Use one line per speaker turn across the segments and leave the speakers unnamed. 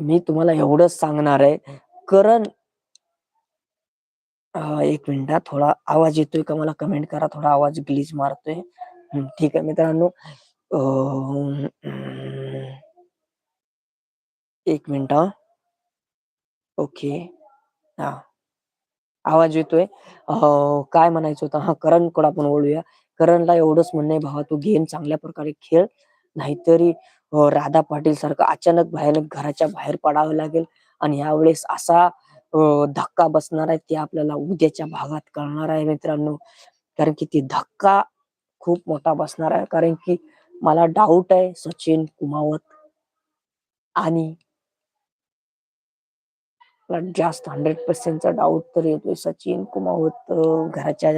मी तुम्हाला एवढंच सांगणार आहे. करण 1 मिनिट थोडा आवाज येतोय का मला कमेंट करा. थोडा आवाज ग्लिच मारतोय. ठीक आहे मित्रांनो. अ, 1 मिनिट ओके. हां. आवाज येतोय. काय म्हणायचं होतं? हां, करणकडे आपण वळूया. करणला एवढंच म्हणणं आहे, "भावा तू गेम चांगल्या प्रकारे खेळ, नाहीतरी राधा पाटील सारखं अचानक भयानक घराच्या बाहेर पडावं लागेल आणि यावेळेस असा धक्का बसणार आहे, ते आपल्याला उद्याच्या भागात कळणार आहे मित्रांनो." कारण की ते धक्का खूप मोठा बसणार आहे. कारण की मला डाऊट आहे सचिन कुमावत आणि जास्त 100% डाऊट तर येतोय. सचिन कुमावत घराच्या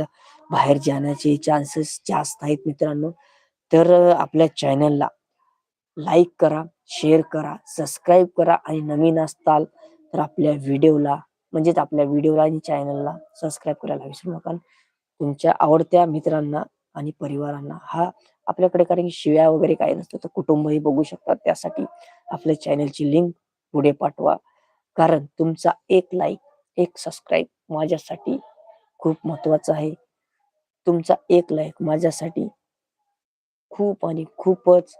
बाहेर जाण्याचे चान्सेस जास्त आहेत मित्रांनो. तर आपल्या चॅनलला लाईक करा, शेअर करा, सबस्क्राईब करा आणि नवीन असताल तर आपल्या व्हिडिओला आणि चॅनलला सबस्क्राईब करायला विसरू नका. तुमच्या आवडत्या मित्रांना आणि परिवारांना आपल्याकडे कारण की शिव्या वगैरे काही नसतं, तर कुटुंबही बघू शकतात. त्यासाठी आपल्या चॅनलची लिंक पुढे पाठवा. कारण तुमचा एक लाईक, एक सबस्क्राईब माझ्यासाठी खूप महत्त्वाचं आहे. तुमचा एक लाईक माझ्यासाठी खूप आणि खूपच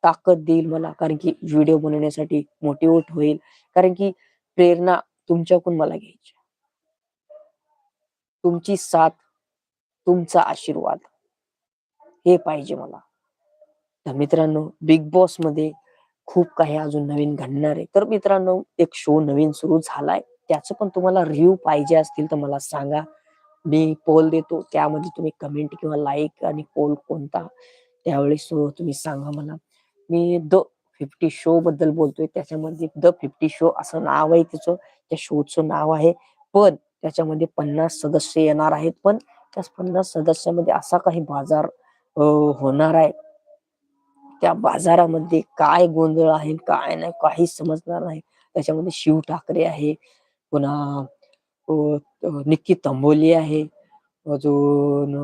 ताकद देईल मला. कारण की व्हिडिओ बनवण्यासाठी मोटिव्हेट होईल. कारण की प्रेरणा तुमच्याकडून मला घ्यायची. तुमची साथ, तुमचा आशीर्वाद हे पाहिजे मला. तर मित्रांनो बिग बॉसमध्ये खूप काही अजून नवीन घडणार आहे. तर मित्रांनो एक शो नवीन सुरू झालाय. त्याचं पण तुम्हाला रिव्ह्यू पाहिजे असतील तर मला सांगा. मी पोल देतो. त्यामध्ये तुम्ही कमेंट किंवा लाईक आणि पोल कोणता त्यावेळेस तुम्ही सांगा मला. मी द 50 शो बद्दल बोलतोय. त्याच्यामध्ये द 50 शो असं नाव आहे त्याचं. त्या शोचं नाव आहे. पण त्याच्यामध्ये 50 सदस्य येणार आहेत. पण त्या 50 सदस्यामध्ये असा काही बाजार अ, होणार आहे. त्या बाजारामध्ये काय गोंधळ आहे, काय नाही काहीच समजणार नाही. त्याच्यामध्ये शिव ठाकरे आहे, पुन्हा अ, निक्की तंबोली आहे, अजून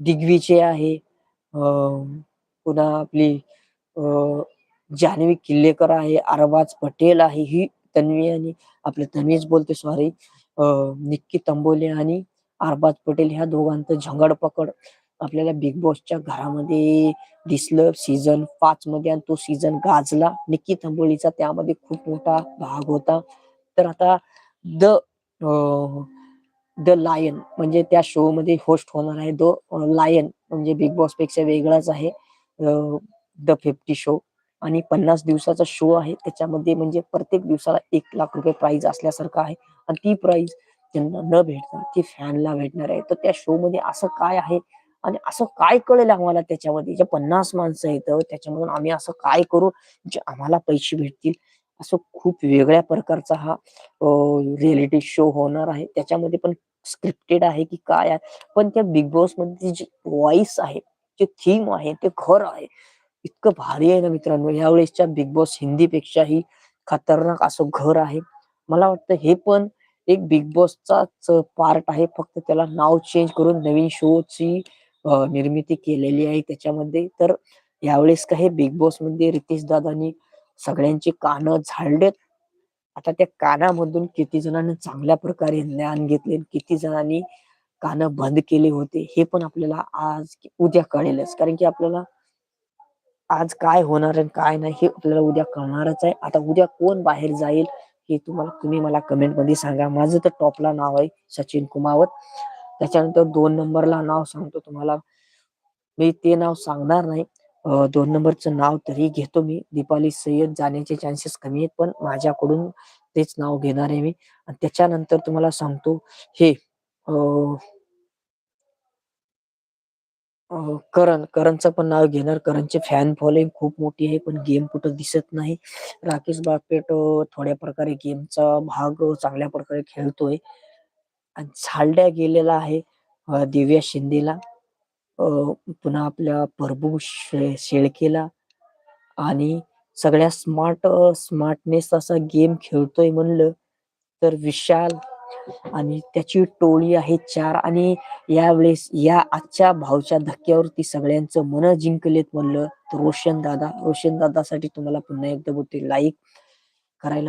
दिग्विजय आहे, पुन्हा आपली अ, जान्हवी किल्लेकर आहे, अरबाज पटेल आहे, ही तन्वी आणि आपलं तन्वीच बोलते सॉरी. निक्की तंबोली आणि अरबाज पटेल ह्या दोघांचं झंगडपकड आपल्याला बिग बॉसच्या घरामध्ये दिसलं सीझन 5 मध्ये आणि तो सीझन गाजला. निक्की तंबोलीचा त्यामध्ये खूप मोठा भाग होता. तर आता द द लायन म्हणजे त्या शोमध्ये होस्ट होणार आहे. लायन म्हणजे बिग बॉसपेक्षा वेगळाच आहे. द 50 शो आणि 50 दिवसाचा शो आहे. त्याच्यामध्ये म्हणजे प्रत्येक दिवसाला ₹1,00,000 प्राइज असल्यासारखं आहे आणि ती प्राइज त्यांना न भेटता ती फॅनला भेटणार आहे. तर त्या शोमध्ये असं काय आहे आणि असं काय कळेल आम्हाला त्याच्यामध्ये जे 50 माणसं आहेत त्याच्यामधून आम्ही असं काय करू जे आम्हाला पैसे भेटतील. असं खूप वेगळ्या प्रकारचा हा रिएलिटी शो होणार आहे. त्याच्यामध्ये पण स्क्रिप्टेड आहे की काय आहे. पण त्या बिग बॉसमध्ये जी व्हॉईस आहे, जे थीम आहे, ते घर आहे. इतकं भारी आहे ना मित्रांनो. यावेळेसच्या बिग बॉस हिंदीपेक्षाही खतरनाक असं घर आहे. मला वाटतं हे पण एक बिग बॉसचाच पार्ट आहे. फक्त त्याला नाव चेंज करून नवीन शोची निर्मिती केलेली आहे त्याच्यामध्ये. तर यावेळेस काही बिग बॉसमध्ये रितेश दादांनी सगळ्यांची कानं झाडलेत. आता त्या कानामधून किती जणांनी चांगल्या प्रकारे ज्ञान घेतले, किती जणांनी कानं बंद केले होते, हे पण आपल्याला आज उद्या कळेलच. कारण की आपल्याला आज काय होणार आहे काय नाही हे आपल्याला उद्या कळणारच आहे. आता उद्या कोण बाहेर जाईल हे तुम्ही मला कमेंटमध्ये सांगा. माझं तर टॉपला नाव आहे सचिन कुमावत. त्याच्यानंतर 2 नंबरला नाव सांगतो तुम्हाला. मी ते नाव सांगणार नाही. 2 नंबरचं नाव तरी घेतो मी. दीपाली सय्यद जाण्याचे चान्सेस कमी आहेत, पण माझ्याकडून तेच नाव घेणार आहे मी. आणि त्याच्यानंतर तुम्हाला सांगतो हे अ, अ, करणचं पण नाव घेणार. करणची फॅन फॉलोइंग खूप मोठी आहे, पण गेम कुठं दिसत नाही. राकेश बागपेट थोड्या प्रकारे गेमचा भाग चांगल्या प्रकारे खेळतोय आणि झालड्या गेलेला आहे दिव्या शिंदेला. अ, पुन्हा आपल्या प्रभू शेळकेला आणि सगळ्या स्मार्टनेस असा गेम खेळतोय म्हणलं तर विशाल आणि त्याची टोळी आहे 4 आणि यावेळेस या आजच्या भावच्या धक्क्यावरती सगळ्यांचं मन जिंकलेत म्हणलं तर रोशन दादासाठी तुम्हाला पुन्हा एकदा बोलतोय लाईक करायला